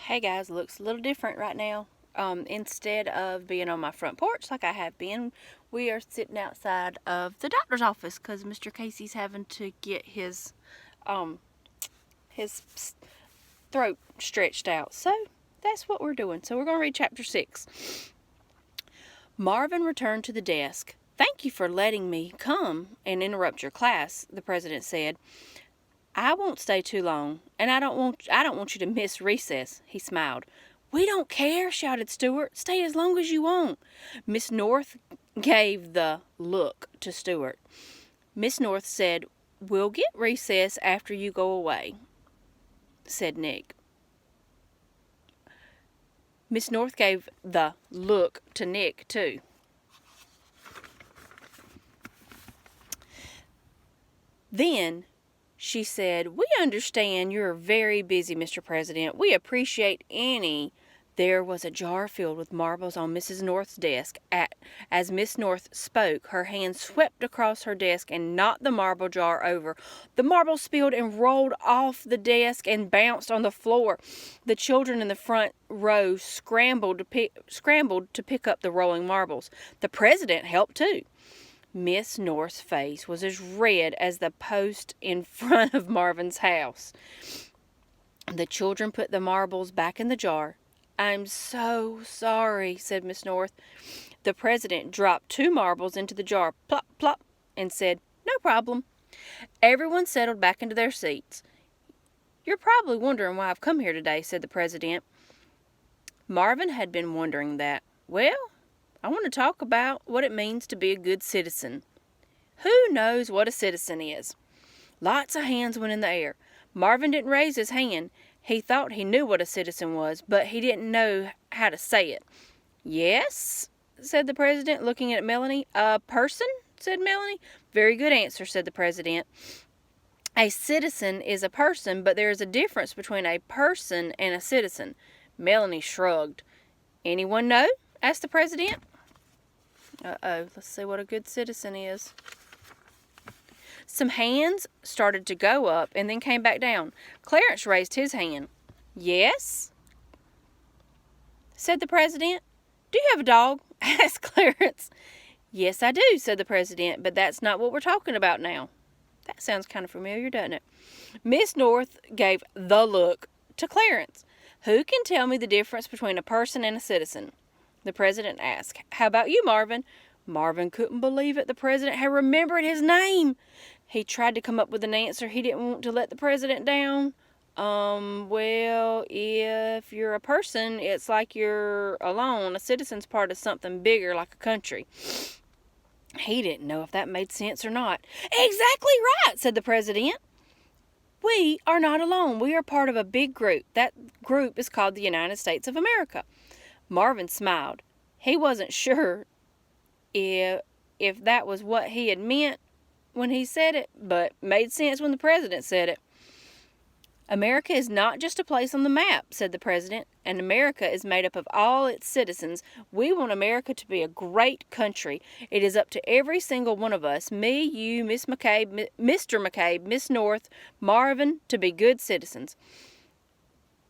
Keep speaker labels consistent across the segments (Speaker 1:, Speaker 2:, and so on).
Speaker 1: Hey guys, looks a little different right now. Instead of being on my front porch like I have been, we are sitting outside of the doctor's office because Mr. Casey's having to get um, his throat stretched out. So that's what we're doing. So we're going to read chapter 6. Marvin returned to the desk. "Thank you for letting me come and interrupt your class," the president said. "I won't stay too long, and I don't want you to miss recess," he smiled. "We don't care," shouted Stewart. "Stay as long as you want." Miss North gave the look to Stewart. Miss North said, "We'll get recess after you go away," said Nick. Miss North gave the look to Nick, too. Then she said, "We understand you're very busy, Mr. President. We appreciate any." There was a jar filled with marbles on Mrs. North's desk. As Miss North spoke, her hand swept across her desk and knocked the marble jar over. The marbles spilled and rolled off the desk and bounced on the floor. The children in the front row scrambled to pick up the rolling marbles. The president helped too. Miss North's face was as red as the post in front of Marvin's house. The children put the marbles back in the jar. "I'm so sorry," said Miss North. The president dropped 2 marbles into the jar, plop, plop, and said, "No problem." Everyone settled back into their seats. "You're probably wondering why I've come here today," said the president. Marvin had been wondering that. "Well, I want to talk about what it means to be a good citizen." Who knows what a citizen is? Lots of hands went in the air. Marvin didn't raise his hand. He thought he knew what a citizen was, but he didn't know how to say it. "Yes," said the president, looking at Melanie. "A person?" said Melanie. "Very good answer," said the president. "A citizen is a person, but there is a difference between a person and a citizen." Melanie shrugged. "Anyone know?" asked the president. Let's see what a good citizen is. Some hands started to go up and then came back down. Clarence raised his hand. "Yes?" said the president. "Do you have a dog?" asked Clarence. "Yes, I do," said the president, "but that's not what we're talking about now." That sounds kind of familiar, doesn't it? Miss North gave the look to Clarence. "Who can tell me the difference between a person and a citizen?" the president asked. "How about you, Marvin?" Marvin couldn't believe it. The president had remembered his name. He tried to come up with an answer. He didn't want to let the president down. Well, if you're a person, it's like you're alone. A citizen's part of something bigger, like a country. He didn't know if that made sense or not. "Exactly right," said the president. "We are not alone. We are part of a big group. That group is called the United States of America." Marvin smiled. He wasn't sure if that was what he had meant when he said it, but made sense when the president said it. "America is not just a place on the map," said the president, "and America is made up of all its citizens. We want America to be a great country. It is up to every single one of us, me, you, Miss McCabe, Mr. McCabe, Miss North, Marvin, to be good citizens."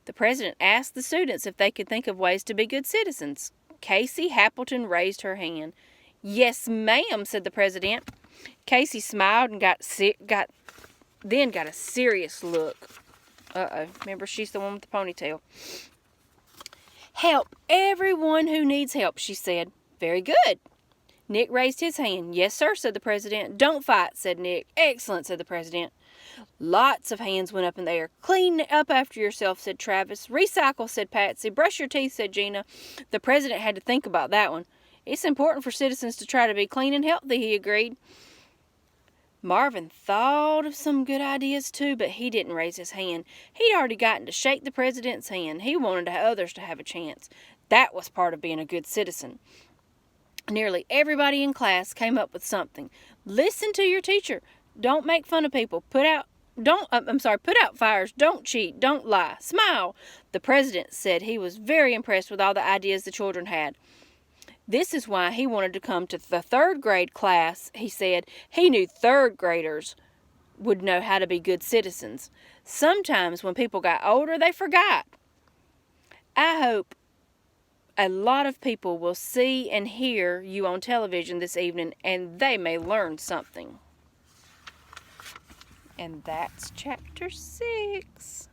Speaker 1: The president asked the students if they could think of ways to be good citizens. Casey Happleton raised her hand. "Yes, ma'am," said the president. Casey smiled and got a serious look. Remember, she's the one with the ponytail. "Help everyone who needs help," she said. "Very good." Nick raised his hand. "Yes, sir," said the president. "Don't fight," said Nick. "Excellent," said the president. Lots of hands went up in the air. "Clean up after yourself," said Travis. "Recycle," said Patsy. "Brush your teeth," said Gina. The president had to think about that one. "It's important for citizens to try to be clean and healthy," he agreed. Marvin thought of some good ideas too, but he didn't raise his hand. He'd already gotten to shake the president's hand. He wanted others to have a chance. That was part of being a good citizen. Nearly everybody in class came up with something. "Listen to your teacher. Don't make fun of people. Put out fires. Don't cheat. Don't lie. Smile." The president said he was very impressed with all the ideas the children had. This is why he wanted to come to the 3rd grade class, he said. He knew 3rd graders would know how to be good citizens. Sometimes when people got older, they forgot. I hope a lot of people will see and hear you on television this evening, and they may learn something. And that's chapter 6.